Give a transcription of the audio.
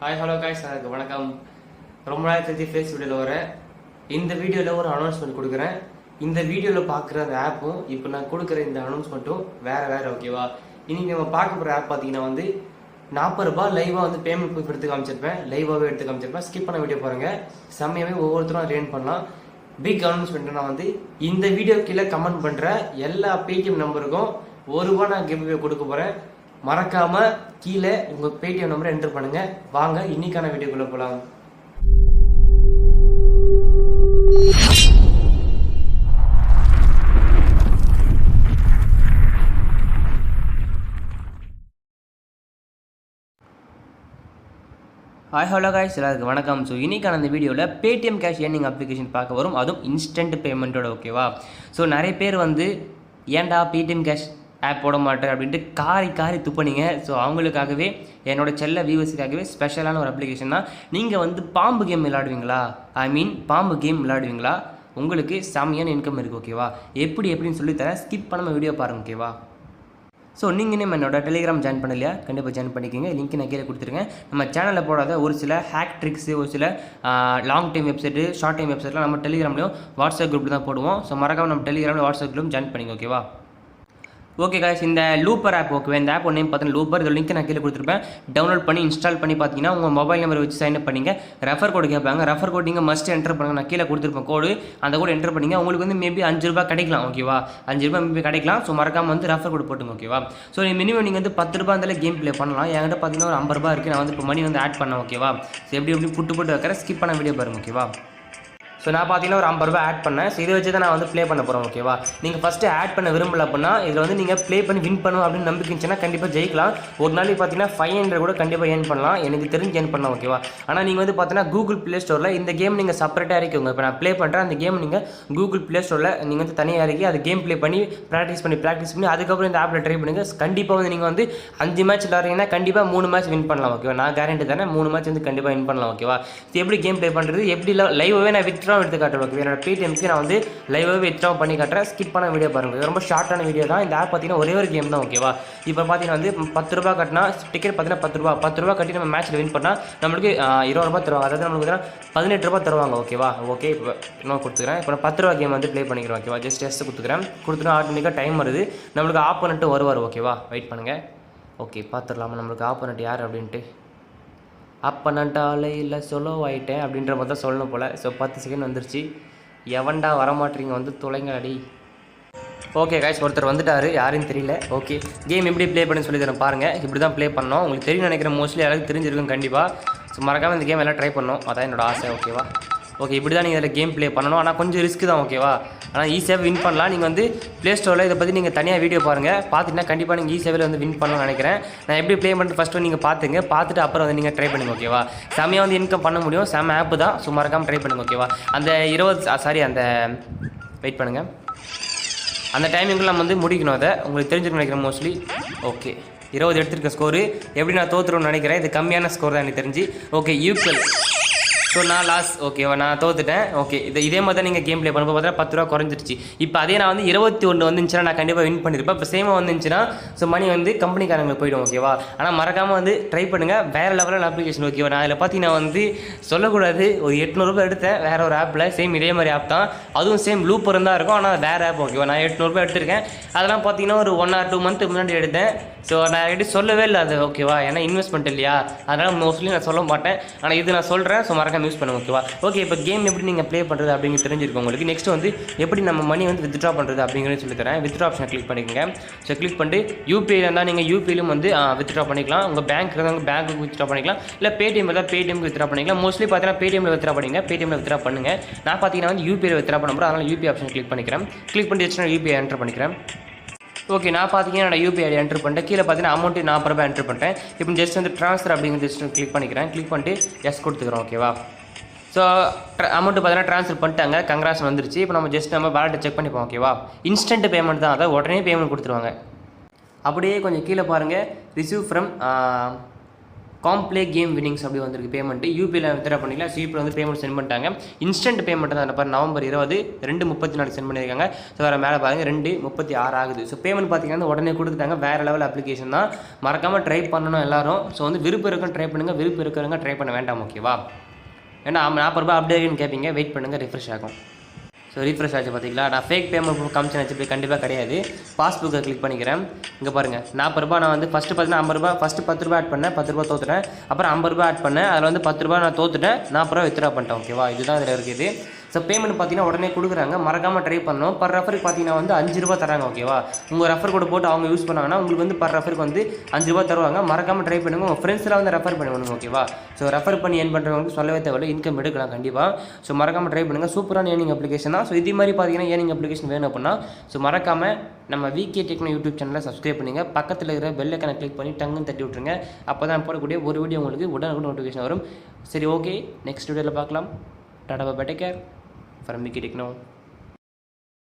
Hi hello guys, எனக்கு வணக்கம். ரொம்ப நாள் கழிச்சு ஃபேஸ் வீடியோவில் வரேன். இந்த வீடியோவில் ஒரு அனௌன்ஸ்மெண்ட் கொடுக்குறேன். இந்த வீடியோவில் பார்க்குற அந்த ஆப்பும் இப்போ நான் கொடுக்குற இந்த அனௌன்ஸ்மெண்ட்டும் வேறு ஓகேவா? இன்றைக்கி நம்ம பார்க்க போகிற ஆப் பார்த்தீங்கன்னா வந்து ₹40 லைவாக வந்து பேமெண்ட் ப்ரூஃப் எடுத்து காமிச்சிருப்பேன். லைவாகவே எடுத்து காமிச்சிருப்பேன். ஸ்கிப் பண்ண வீடியோ பாருங்கள். செம்மையாகவே ஒவ்வொருத்தரும் அதை ஏர்ன் பண்ணலாம். பிக் அனௌன்ஸ்மெண்ட் நான் வந்து இந்த வீடியோ கீழே கமெண்ட் பண்ணுற எல்லா பேடிஎம் நம்பருக்கும் ₹1 நான் கிவ்அவே கொடுக்க போகிறேன். மறக்காம கீழே உங்க பேடிஎம் நம்பரை என்டர் பண்ணுங்க. வாங்க இன்னைக்கான வீடியோக்குள்ள போலாம். ஹாய் ஹலோ காய்ஸ், எல்லாருக்கும் வணக்கம். ஸோ இன்னைக்கான அந்த வீடியோவில் பேடிஎம் கேஷ் ஏர்னிங் அப்ளிகேஷன் பார்க்க வரும். அதுவும் இன்ஸ்டன்ட் பேமெண்ட்டோட ஓகேவா? ஸோ நிறைய பேர் வந்து ஏன்டா பேடிஎம் கேஷ் ஆப் போட மாட்டேன் அப்படின்ட்டு காரி துப்பினீங்க. ஸோ அவங்களுக்காகவே என்னோட செல்ல வியூவர்ஸுக்காகவே ஸ்பெஷலான ஒரு அப்ளிகேஷன் தான். நீங்கள் வந்து பாம்பு கேம் விளையாடுவீங்களா? பாம்பு கேம் விளையாடுவீங்களா? உங்களுக்கு செம்மையான இன்கம் இருக்குது ஓகேவா? எப்படின்னு சொல்லித்தரேன். ஸ்கிப் பண்ணாமல் வீடியோ பாருங்கள் ஓகேவா? ஸோ நீங்கள் நம்ம என்னோட டெலிகிராம் ஜாயின் பண்ணலையா? கண்டிப்பாக ஜாயின் பண்ணிக்கோங்க. லிங்க் நான் கீழே கொடுத்துருங்க. நம்ம சேனலில் போடாத ஒரு சில ஹேக் ட்ரிக்ஸு, ஒரு சில long time website, short time வெப்சைட்லாம் நம்ம டெலிகிராம்லையும் வாட்ஸ்அப் குரூப் தான் போடுவோம். ஸோ மறக்காம நம்ம டெலிகிராமில் வாட்ஸ்அப் குரூப் ஜாயின் பண்ணிங்க ஓகேவா? ஓகே காய்ஸ், இந்த லூப்பர் ஆப் ஓகே. இந்த ஆப் நேம் பார்த்தீங்கன்னா லூப்பர். இதோட லிங்க் நான் கீழே கொடுத்துருப்பேன். டவுன்லோட் பண்ணி இன்ஸ்டால் பண்ணி பார்த்தீங்கன்னா உங்கள் மொபைல் நம்பர் வச்சு சைன் அப் பண்ணிங்க. ரெஃபர் கோடு கேட்பாங்க. ரெஃபர் கோட் நீங்கள் மஸ்ட் என்டர் பண்ணுங்க. நான் கீழே கொடுத்துருப்பேன் கோடு. அந்த கோடு என்டர் பண்ணிங்க. உங்களுக்கு வந்து மேபி ₹5 கிடைக்கலாம் ஓகேவா? ₹5 மேபி கிடைக்கலாம். ஸோ மறக்காம வந்து ரெஃபர் கோடு போட்டுங்க ஓகேவா? ஸோ மினிமம் நீங்கள் வந்து ₹10 இருந்தாலும் கேம் ப்ளே பண்ணலாம். என்கிட்ட பார்த்தீங்கன்னா ஒரு ₹50 இருக்குது. நான் வந்து இப்போ மணி வந்து ஆட் பண்ணேன் ஓகேவா? ஸோ எப்படி புட்டு வைக்கிறேன். ஸ்கிப் பண்ண வீடியோ பாருங்க ஓகேவா? ஸோ நான் பார்த்தீங்கன்னா ஒரு ₹50 ஆட் பண்ணேன். ஸோ இதை வச்சு தான் நான் வந்து ப்ளே பண்ண போகிறேன் ஓகேவா? நீங்கள் ஃபஸ்ட்டு ஆட் பண்ண விரும்பல அப்படின்னா இதில் வந்து நீங்கள் ப்ளே பண்ணி வின் பண்ணணும் அப்படின்னு நம்பிக்கை இருந்துச்சுன்னா கண்டிப்பாக ஜெயிக்கலாம். ஒரு நாளைக்கு பார்த்தீங்கன்னா 500 கூட கண்டிப்பாக ஏர்ன் பண்ணலாம். எனக்கு தெரிஞ்சு ஏர்ன் பண்ணலாம் ஓகேவா? ஆனால் நீங்கள் வந்து பார்த்தீங்கன்னா கூகுள் ப்ளே ஸ்டோரில் இந்த கேம் நீங்கள் செப்பரேட்டாக இறக்கிங்க. இப்போ நான் ப்ளே பண்ணுறேன். அந்த கேம் நீங்கள் கூகுள் ப்ளே ஸ்டோரில் நீங்கள் வந்து தனியாக இறக்கி அது கேம் ப்ளே பண்ணி ப்ராக்டிஸ் பண்ணி அதுக்கப்புறம் இந்த ஆப்பில் ட்ரை பண்ணுங்கள். கண்டிப்பாக வந்து நீங்கள் வந்து 5 மேட்ச் விளாட்றீங்கன்னா கண்டிப்பாக 3 மேட்ச் வின் பண்ணலாம் ஓகேவா? நான் கேரண்டி தானே 3 மேட்ச் வந்து கண்டிப்பாக வின் பண்ணலாம் ஓகேவா? இது எப்படி கேம் ப்ளே பண்ணுறது, எப்படி லைவாகவே நான் வித்ட்ரா எடுத்து காட்டுறேன் ஓகேவா? என்னோட பேடிஎம்க்கு நான் வந்து லைவாகவே வித்ட்ரா பண்ணி காட்டுறேன். ஸ்கிப் பண்ண வீடியோ பாருங்கள். ரொம்ப ஷார்ட்டான வீடியோ தான். இந்த ஆப் பார்த்தீங்கன்னா ஒரே ஒரு கேம் தான் ஓகேவா? இப்போ பார்த்தீங்கன்னா வந்து ₹10 கட்டினா டிக்கெட் பார்த்தீங்கன்னா ₹10 கட்டி நம்ம மேட்ச்சில் வின் பண்ணால் நம்மளுக்கு ₹20 தருவாங்க. அதாவது நம்மளுக்கு ₹18 தருவாங்க ஓகேவா? ஓகே, இப்போ இன்னும் கொடுத்துக்கிறேன். இப்போ நான் ₹10 கேம் வந்து ப்ளே பண்ணிக்கிறேன் ஓகேவா? ஜஸ்ட் கொடுத்துக்கிறேன். ஆட்டோமேட்டிக்காக டைம் வருது. நம்மளுக்கு ஆப்போனன்ட்டு வருவார் ஓகேவா? வெயிட் பண்ணுங்கள். ஓகே, பார்த்துடலாமா நம்மளுக்கு ஆப்போனன்ட் யார் அப்படின்ட்டு. அப்போனன்ட்டாலே இல்லை சொலோ ஆகிட்டேன் அப்படின்ற மாதிரி தான் சொல்லணும் போல். ஸோ 10 செகண்ட் வந்துருச்சு. எவன்டா வரமாட்டீங்க வந்து தொலைங்கடி. ஓகே காய்ஸ், ஒருத்தர் வந்துட்டார். யாருன்னு தெரியல. ஓகே, கேம் எப்படி ப்ளே பண்ணி சொல்லி தரேன் பாருங்கள். இப்படி தான் ப்ளே பண்ணோம். உங்களுக்கு தெரியும் நினைக்கிறேன். மோஸ்ட்லி யாராவது தெரிஞ்சிருக்கும் கண்டிப்பாக. ஸோ மறக்காமல் இந்த கேம் எல்லாம் ட்ரை பண்ணோம். அதான் என்னோட ஆசை ஓகேவா? ஓகே, இப்படி தான் நீங்கள் இதில் கேம் ப்ளே பண்ணணும். ஆனால் கொஞ்சம் ரிஸ்க் தான் ஓகேவா? ஆனால் ஈஸியாக வின் பண்ணலாம். நீங்கள் வந்து ப்ளே ஸ்டோரில் இதை பற்றி நீங்கள் தனியாக வீடியோ பாருங்கள். பார்த்துட்டுனா கண்டிப்பாக நீங்கள் ஈஸியாகவே வந்து வின் பண்ணலாம்னு நினைக்கிறேன். நான் எப்படி ப்ளே பண்ணிட்டு ஃபஸ்ட்டு நீங்கள் பார்த்துட்டு அப்புறம் வந்து நீங்கள் ட்ரை பண்ணுங்கள் ஓகேவா? செம்மையாக வந்து இன்கம் பண்ண முடியும். செம்ம ஆப் தான். ஸோ மறக்காமல் ட்ரை பண்ணுங்கள் ஓகேவா? அந்த அந்த வெயிட் பண்ணுங்கள். அந்த டைமிங்குள்ள நம்ம வந்து முடிக்கணும். அதை உங்களுக்கு தெரிஞ்சுக்கணும் நினைக்கிறேன் மோஸ்ட்லி. Okay, 20 எடுத்துருக்க score. எப்படி நான் தோற்றுருன்னு நினைக்கிறேன். இது கம்மியான ஸ்கோர் தான் எனக்கு தெரிஞ்சு. Okay, equal. ஸோ நான் லாஸ் ஓகேவா? நான் தோத்துட்டேன். ஓகே, இதே மாதிரி தான் நீங்கள் கேம் ப்ளே பண்ணும்போது பார்த்தீங்கன்னா ₹10 குறைஞ்சிருச்சு. இப்போ அதே நான் வந்து 21 வந்துச்சுன்னா நான் கண்டிப்பாக வின் பண்ணியிருப்பேன். இப்போ சேமாக வந்துச்சுன்னா ஸோ மணி வந்து கம்பெனிக்காரங்களுக்கு போய்டும் ஓகேவா? ஆனால் மறக்காமல் வந்து ட்ரை பண்ணுங்கள். வேறு லெவலான அப்ளிகேஷன் ஓகேவா? நான் அதில் பார்த்தீங்கன்னா வந்து சொல்லக்கூடாது, ஒரு ₹800 எடுத்தேன் வேறு ஒரு ஆப்பில். சேம் இதே மாதிரி ஆப் தான். அதுவும் சேம் லூப்பர் தான் இருக்கும். ஆனால் வேறு ஆப் ஓகேவா? நான் ₹800 எடுத்திருக்கேன். அதெல்லாம் பார்த்தீங்கன்னா ஒரு 1 or 2 மந்த் முன்னாடி எடுத்தேன். ஸோ நான் எப்படி சொல்லவே இல்லை அது ஓகேவா? ஏன்னா இன்வெஸ்ட்மெண்ட் இல்லையா? அதனால் மோஸ்ட்லி நான் சொல்ல மாட்டேன். ஆனால் இது நான் சொல்கிறேன். ஸோ மறக்காம யூஸ் பண்ணுங்க ஓகேவா? ஓகே, இப்போ கேம் எப்படி நீங்கள் ப்ளே பண்ணுறது அப்படிங்கிறது தெரிஞ்சிருக்கும் உங்களுக்கு. நெக்ஸ்ட் வந்து எப்படி நம்ம மணி வந்து வித்ட்ரா பண்ணுறது அப்படிங்கிறது சொல்லி தரேன். வித்ட்ரா ஆப்ஷனை கிளிக் பண்ணிக்கோங்க. ஸோ கிளிக் பண்ணிட்டு யூபிஐ இருந்தால் நீங்கள் யூபிஐலும் வந்து வித்ட்ரா பண்ணிக்கலாம். உங்கள் பேங்க் இருந்தால் பேங்க்குக்கு வித்ட்ரா பண்ணிக்கலாம். இல்லை பேடிஎம் இருந்தால் பேடிஎம்க்கு வித்ட்ரா பண்ணிக்கலாம். மோஸ்ட்லி பார்த்தீங்கன்னா பேடிஎம்மில் வித்ட்ரா பண்ணிங்க. பேடிஎம்மில் வித்ட்ரா பண்ணுங்கள். நான் பார்த்தீங்கன்னா வந்து யூபிஐ வித்ட்ரா பண்ண போகிறேன். அதனால் யூபிஐ ஆப்ஷன் கிளிக் பண்ணிக்கிறேன். கிளிக் பண்ணி வச்சுன்னா யூபிஐ என்டர் பண்ணிக்கிறேன். ஓகே, நான் பார்த்தீங்கன்னா என்னோட யூபிஐ ஐடி என்ட்ரு பண்ணிட்டேன். கீழே பார்த்தீங்கன்னா அமௌண்ட்டு ₹40 என்ட்ரு பண்ணிட்டேன். இப்போ ஜஸ்ட் வந்து ட்ரான்ஸ்ஃபர் அப்படிங்கிறது ஜஸ்ட் கிளிக் பண்ணிக்கிறேன். கிளிக் பண்ணிட்டு எஸ் கொடுத்துக்கிறோம் ஓகேவா? ஸோ அமௌண்ட்டு பார்த்தீங்கன்னா ட்ரான்ஸ்ஃபர் பண்ணிட்டாங்க. கங்க்ராஸ் வந்துருச்சு. இப்போ நம்ம ஜஸ்ட் நம்ம வேலெட்டை செக் பண்ணிப்போம் ஓகேவா? இன்ஸ்டன்ட் பேமெண்ட் தான். அதை உடனே பேமெண்ட் கொடுத்துருவாங்க. அப்படியே கொஞ்சம் கீழே பாருங்கள், ரிசீவ் ஃப்ரம் காம்ப்ளே கேம் வினிங்ஸ் அப்படி வந்திருக்கு பேமெண்ட்டு யூபியில் வித்ட்ரா பண்ணிக்கலாம். யூபியில் வந்து பேமெண்ட் சென்ட் பண்ணிட்டாங்க. இன்ஸ்டன்ட் பேமெண்ட் தான் பாரு நவம்பர் 20 2:34 சென்ட் பண்ணியிருக்காங்க. ஸோ வேறு மேலே பாருங்கள் 2:36 ஆகுது. ஸோ பேமெண்ட் பார்த்தீங்கன்னா உடனே கொடுத்துட்டாங்க. வேறு லெவல் அப்ளிகேஷன் தான், மறக்காமல் ட்ரை பண்ணணும் எல்லாரும். ஸோ வந்து விருப்பம் இருக்குன்னு ட்ரை பண்ணுங்கள், விருப்பம் இருக்கிறவங்க ட்ரை பண்ண வேண்டாம் ஓகேவா. ஏன்னா 40 ரூபாய் அப்டேட்னு கேட்பீங்க, வெயிட் பண்ணுங்கள், ரிஃப்ரெஷ் ஆகும். ஸோ ரீஃப்ரெஷ் ஆச்சு பார்த்தீங்களா. நான் ஃபேக் பேமெண்ட் காமிச்சு வச்சு கண்டிப்பாக கிடையாது. பாஸ்புக்கை கிளிக் பண்ணிக்கிறேன். இங்கே பாருங்கள் 40 ரூபா நான் வந்து ஃபஸ்ட்டு பார்த்தீங்கன்னா 50 ரூபா, ஃபஸ்ட்டு 10 ரூபா ஆட் பண்ணேன், 10 ரூபா தோத்துட்டேன். அப்புறம் 50 ரூபா ஆட் பண்ணேன், அதில் வந்து 10 ரூபா நான் தோத்துட்டேன், 40 ரூபா வித்ட்ரா பண்ணிட்டேன் ஓகேவா. இதுதான் இதில் இருக்குது. ஸோ பேமெண்ட் பார்த்தீங்கன்னா உடனே கொடுக்குறாங்க, மறக்காமல் ட்ரை பண்ணணும். பர் ரெஃபருக்கு பார்த்தீங்கன்னா வந்து 5 ரூபா தராங்க ஓகேவா. உங்கள் ரெஃபர் கூட போட்டு அவங்க யூஸ் பண்ணாங்கன்னா உங்களுக்கு வந்து பர் ரெஃபருக்கு வந்து 5 ரூபா தருவாங்க. மறக்காமல் ட்ரை பண்ணுங்க, உங்கள் ஃப்ரெண்ட்ஸ்லாம் வந்து ரெஃபர் பண்ணுவாங்க ஓகேவா. ஸோ ரெஃபர் பண்ணி ஏர்ன் பண்ணுறவங்களுக்கு சொல்லவே தேவையில்லை, இன்கம் எடுக்கலாம் கண்டிப்பாக. ஸோ மறக்காமல் ட்ரை பண்ணுங்கள், சூப்பரான ஏர்னிங் அப்ளிகேஷன் தான். ஸோ இதே மாதிரி பார்த்தீங்கன்னா ஏர்னிங் அப்ளிகேஷன் வேணும் அப்படின்னா ஸோ மறக்காமல் நம்ம விகே டெக்னோ யூடியூப் சேனலை சப்ஸ்கிரைப் பண்ணுங்க. பக்கத்தில் இருக்கிற பெல் ஐக்கானை கிளிக் பண்ணி டங்குன்னு தட்டி விட்ருங்க. அப்போ தான் போடக்கூடிய ஒரு வீடியோ உங்களுக்கு உடனுக்குடன் நோட்டிஃபிகேஷன் வரும். சரி ஓகே, நெக்ஸ்ட் வீடியோவில் பார்க்கலாம். Tata bye, take care from Wiki Techno.